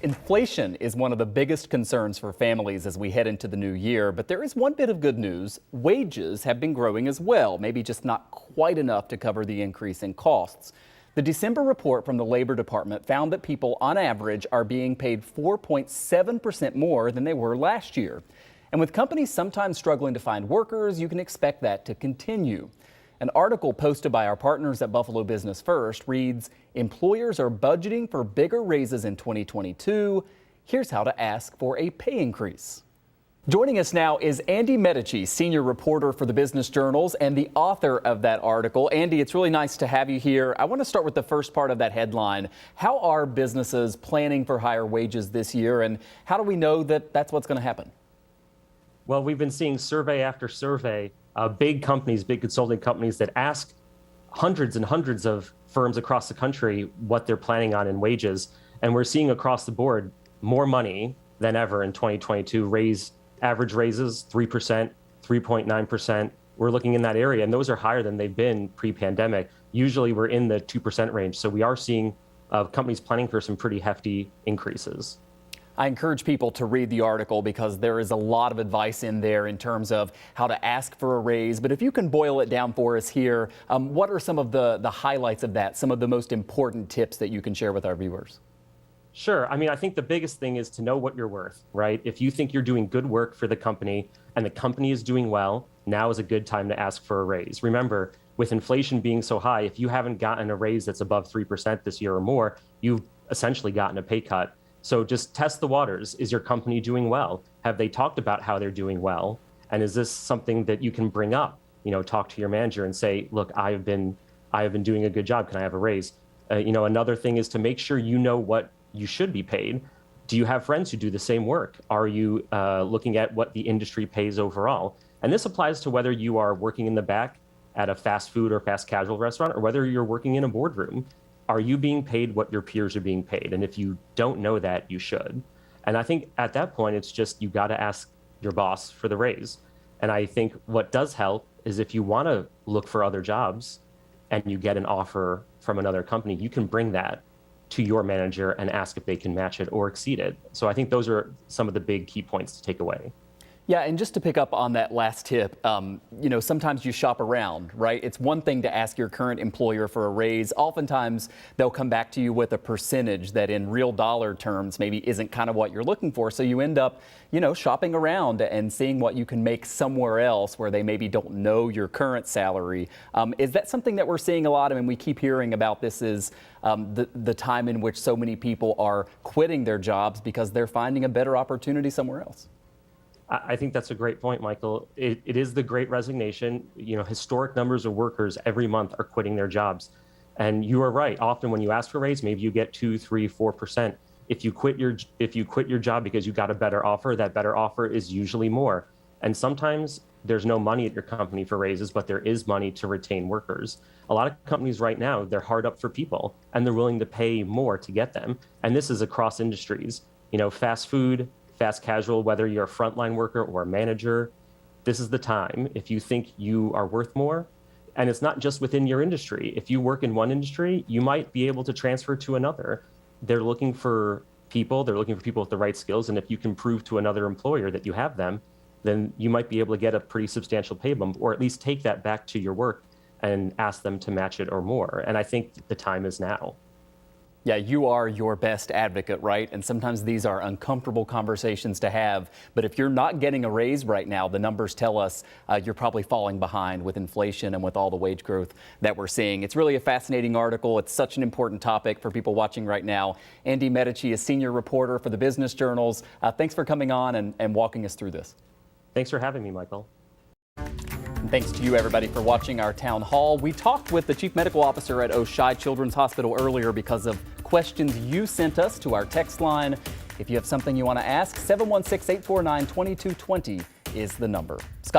Inflation is one of the biggest concerns for families as we head into the new year, but there is one bit of good news. Wages have been growing as well, maybe just not quite enough to cover the increase in costs. The December report from the Labor Department found that people on average are being paid 4.7% more than they were last year. And with companies sometimes struggling to find workers, you can expect that to continue. An article posted by our partners at Buffalo Business First reads, "Employers are budgeting for bigger raises in 2022. Here's how to ask for a pay increase." Joining us now is Andy Medici, senior reporter for the Business Journals and the author of that article. Andy, it's really nice to have you here. I want to start with the first part of that headline. How are businesses planning for higher wages this year, and how do we know that that's what's going to happen? Well, we've been seeing survey after survey, big companies, big consulting companies that ask hundreds and hundreds of firms across the country what they're planning on in wages. And we're seeing across the board more money than ever in 2022, average raises 3%, 3.9%. We're looking in that area, and those are higher than they've been pre-pandemic. Usually we're in the 2% range. So we are seeing companies planning for some pretty hefty increases. I encourage people to read the article because there is a lot of advice in there in terms of how to ask for a raise. But if you can boil it down for us here, what are some of the highlights of that, some of the most important tips that you can share with our viewers? Sure. I mean, I think the biggest thing is to know what you're worth, right? If you think you're doing good work for the company and the company is doing well, now is a good time to ask for a raise. Remember, with inflation being so high, if you haven't gotten a raise that's above 3% this year or more, you've essentially gotten a pay cut. So just test the waters. Is your company doing well? Have they talked about how they're doing well? And is this something that you can bring up? Talk to your manager and say, look, I have been doing a good job. Can I have a raise? Another thing is to make sure you know what you should be paid. Do you have friends who do the same work? Are you looking at what the industry pays overall? And this applies to whether you are working in the back at a fast food or fast casual restaurant or whether you're working in a boardroom. Are you being paid what your peers are being paid? And if you don't know that, you should. And I think at that point, it's just you got to ask your boss for the raise. And I think what does help is if you want to look for other jobs and you get an offer from another company, you can bring that to your manager and ask if they can match it or exceed it. So I think those are some of the big key points to take away. Yeah, and just to pick up on that last tip, sometimes you shop around, right? It's one thing to ask your current employer for a raise. Oftentimes, they'll come back to you with a percentage that in real dollar terms maybe isn't kind of what you're looking for. So you end up, shopping around and seeing what you can make somewhere else where they maybe don't know your current salary. Is that something that we're seeing a lot of? I mean, we keep hearing about this is the time in which so many people are quitting their jobs because they're finding a better opportunity somewhere else. I think that's a great point, Michael. It is the great resignation. Historic numbers of workers every month are quitting their jobs. And you are right. Often when you ask for a raise, maybe you get 2, 3, 4%. If you quit your job because you got a better offer, that better offer is usually more. And sometimes there's no money at your company for raises, but there is money to retain workers. A lot of companies right now, they're hard up for people and they're willing to pay more to get them. And this is across industries. Fast food, fast casual, whether you're a frontline worker or a manager, this is the time. If you think you are worth more, and it's not just within your industry. If you work in one industry, you might be able to transfer to another. They're looking for people with the right skills. And if you can prove to another employer that you have them, then you might be able to get a pretty substantial pay bump, or at least take that back to your work and ask them to match it or more. And I think the time is now. Yeah, you are your best advocate, right? And sometimes these are uncomfortable conversations to have. But if you're not getting a raise right now, the numbers tell us you're probably falling behind with inflation and with all the wage growth that we're seeing. It's really a fascinating article. It's such an important topic for people watching right now. Andy Medici is senior reporter for the Business Journals. Thanks for coming on and walking us through this. Thanks for having me, Michael. And thanks to you, everybody, for watching our town hall. We talked with the chief medical officer at Oshai Children's Hospital earlier because of questions you sent us to our text line. If you have something you want to ask, 716-849-2220 is the number. Scott.